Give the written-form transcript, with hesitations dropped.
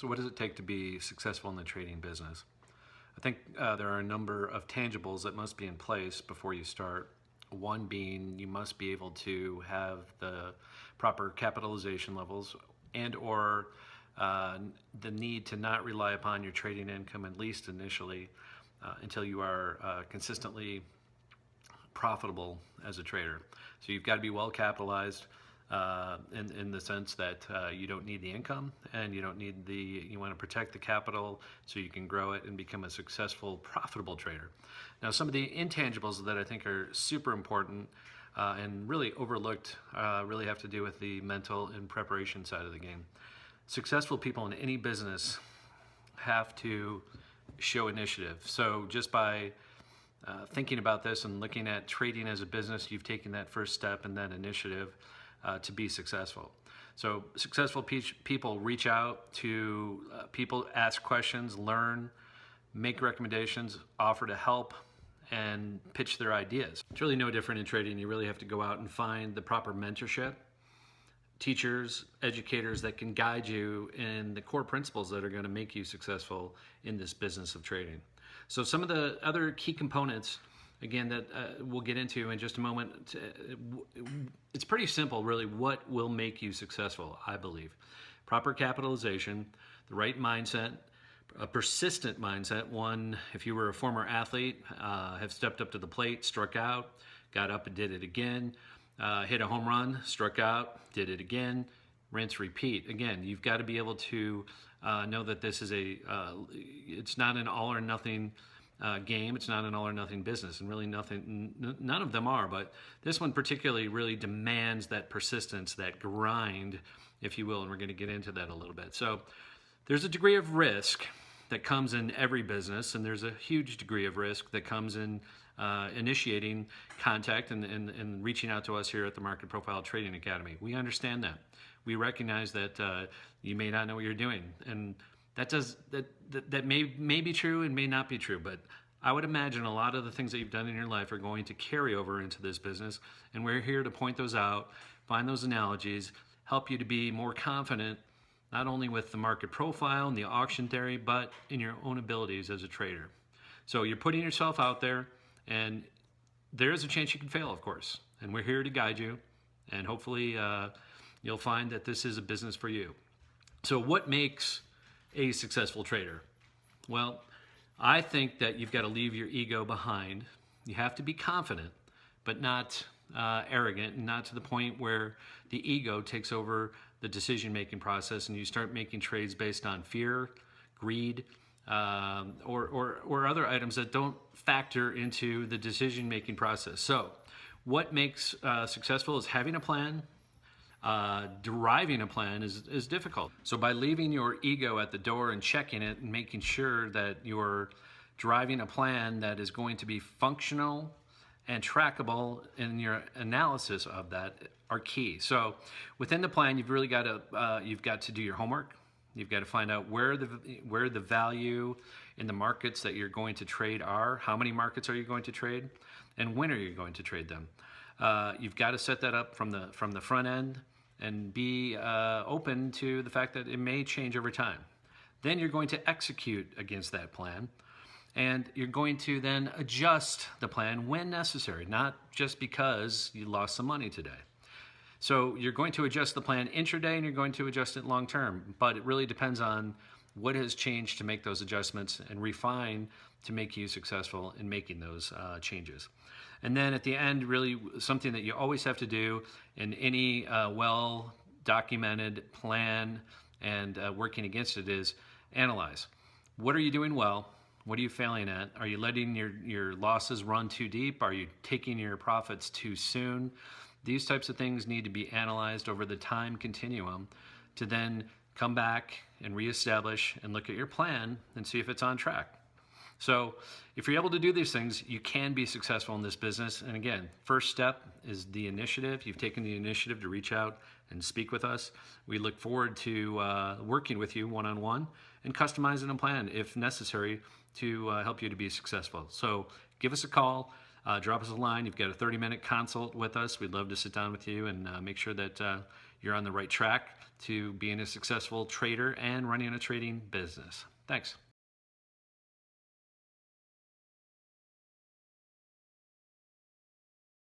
So what does it take to be successful in the trading business? I think there are a number of tangibles that must be in place before you start. One being you must be able to have the proper capitalization levels and or the need to not rely upon your trading income, at least initially, until you are consistently profitable as a trader. So you've got to be well capitalized in the sense that you don't need the income and you don't need you want to protect the capital so you can grow it and become a successful, profitable trader. Now, some of the intangibles that I think are super important and really overlooked really have to do with the mental and preparation side of the game. Successful people in any business have to show initiative. So just by thinking about this and looking at trading as a business, you've taken that first step and that initiative to be successful. So successful people reach out to people, ask questions, learn, make recommendations, offer to help, and pitch their ideas. It's really no different in trading. You really have to go out and find the proper mentorship, teachers, educators that can guide you in the core principles that are going to make you successful in this business of trading. So some of the other key components, again, that we'll get into in just a moment, it's pretty simple, really, what will make you successful, I believe. Proper capitalization, the right mindset, a persistent mindset. One, if you were a former athlete, have stepped up to the plate, struck out, got up and did it again, hit a home run, struck out, did it again, rinse, repeat. Again, you've got to be able to know that this is it's not an all or nothing game. It's not an all or nothing business, and really none of them are, but this one particularly really demands that persistence, that grind, if you will, and we're going to get into that a little bit. So there's a degree of risk that comes in every business, and there's a huge degree of risk that comes in initiating contact and reaching out to us here at the Market Profile Trading Academy. We understand that. We recognize that you may not know what you're doing, and that may be true and may not be true, but I would imagine a lot of the things that you've done in your life are going to carry over into this business, and we're here to point those out, find those analogies, help you to be more confident, not only with the market profile and the auction theory, but in your own abilities as a trader. So you're putting yourself out there, and there is a chance you can fail, of course, and we're here to guide you, and hopefully you'll find that this is a business for you. So what makes a successful trader? Well, I think that you've got to leave your ego behind. You have to be confident, but not arrogant, and not to the point where the ego takes over the decision-making process and you start making trades based on fear, greed, or other items that don't factor into the decision-making process. So what makes successful is having a plan. Deriving a plan is difficult. So by leaving your ego at the door and checking it and making sure that you're driving a plan that is going to be functional and trackable in your analysis of that are key. So within the plan, you've really got to do your homework. You've got to find out where the value in the markets that you're going to trade are. How many markets are you going to trade, and when are you going to trade them? You've got to set that up from the front end and be open to the fact that it may change over time. Then you're going to execute against that plan, and you're going to then adjust the plan when necessary, not just because you lost some money today. So you're going to adjust the plan intraday and you're going to adjust it long term, but it really depends on what has changed to make those adjustments and refine to make you successful in making those changes. And then at the end, really something that you always have to do in any well-documented plan and working against it is analyze. What are you doing well? What are you failing at? Are you letting your losses run too deep? Are you taking your profits too soon? These types of things need to be analyzed over the time continuum to then come back and reestablish and look at your plan and see if it's on track. So if you're able to do these things, you can be successful in this business. And again, first step is the initiative. You've taken the initiative to reach out and speak with us. We look forward to working with you one-on-one and customizing a plan if necessary to help you to be successful. So give us a call. Drop us a line. You've got a 30-minute consult with us. We'd love to sit down with you and make sure that you're on the right track to being a successful trader and running a trading business. Thanks.